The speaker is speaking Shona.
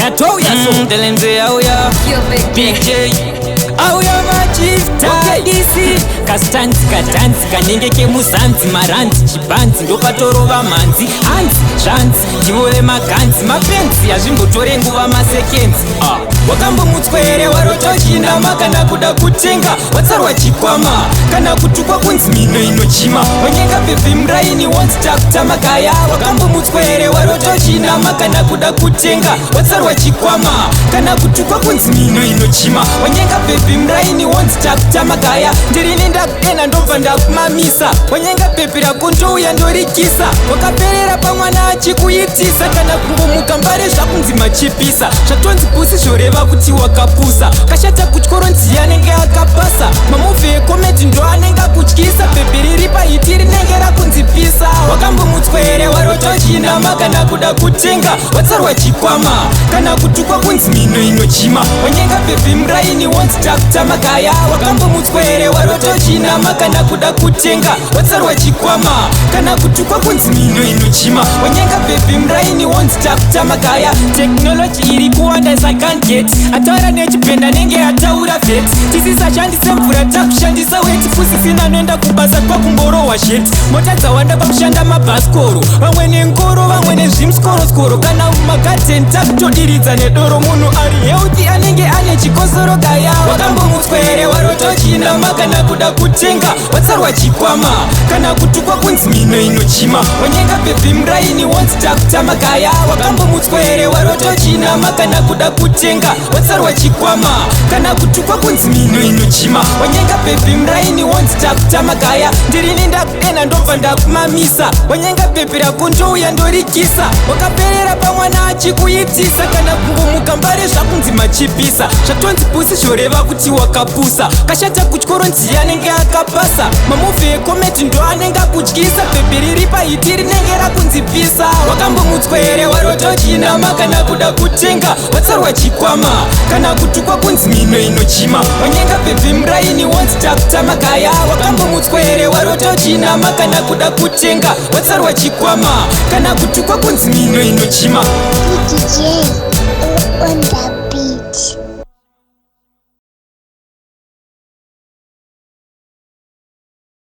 Tatoya so Delenze auya Big J auya machief Tadisy kastanzi katanzi kanenge kemusanzi maranzi chibanzi ndokatorova manzi hanzi zvanzi chivole maganzi mapenzi azvimbotore nguva masekenzi Wakambomutswa here warotochindama kana kuda kutenga watsarwa chikwama kana kutukwa kunzi mino inochima wanyenga bhebhi muraini wonzi takutamakaya Wakambomutswa here warotochindama kana kuda kutenga watsarwa chikwama kana kutukwa kunzi mino inochima wanyenga bhebhi muraini wonzi takutamakaya ndiri nendakudena ndobva ndakumamisa wanyenga bhebhi rako ndouya ndorikisa wakaperera pamwana achikuitisa kana kungomuka mbare zvakunzi machipisa zvatonzi pusi zvoreva kuti wakapusa kashata kutyoro nzi anenge akapasa mamuvhi ekometi ndo anenge akutyisa bhebhi riri pahiti rinenge rakunzipisa Wakambomutswa here warotochinama kana kuda kutenga watsarwa chikwama kana kutukwa kunzi mino inochima wanyenga bhebhi muraini wonzi takutamakaya Wakambomutswa here warotochinama kana kuda kutenga watsarwa chikwama kana kutukwa kunzi mino inochima wanyenga bhebhi muraini wonzi takutamakaya teknoloji iri kuwanda sakanget ataura nechipenda nenge ataura vet tisisashandise mvura takushandisa weti kusisina noenda kubasa kwakumborowa sheti mota dzawanda pakushanda mabhasikoro vamwe nengoro vamwe nezvimskoroskoro kana mumagadheni takutodiridza nedoro munhu ari heuti anenge ane chikosoro kaya Wakambomutswa here warotochinama kana kuda kutenga watsarwa chikwama kana kutukwa kunzi mino inochima wanyenga bhebhi muraini wonzi takutamakaya Wakambomutswa here warotochinama kana kuda kutenga watsarwa chikwama kana kutukwa kunzi mino inochima wanyenga bhebhi muraini wonzi takutamakaya ndiri nendakudena ndobva ndakumamisa wanyenga bhebhi rako ndouya ndorikisa wakaperera pamwana achikuitisa kana kungomuka mbare zvakunzi machipisa zvatonzi pusi zvoreva kuti wakapusa kashata kutyoro nzi anenge akapasa mamuvhi ekometi ndo anenge akutyisa bhebhi riri pahiti rinenge rakunzipisa Wakambomutswa here warotochinama kana kuda kutenga watsarwa chikwama kana kutukwa kunzi mino inochima wanyenga bhebhi muraini wonzi takutamakaya Wakambomutswa here warotochinama kana kuda kutenga watsarwa chikwama kana kutukwa kunzi mino inochima DJ on the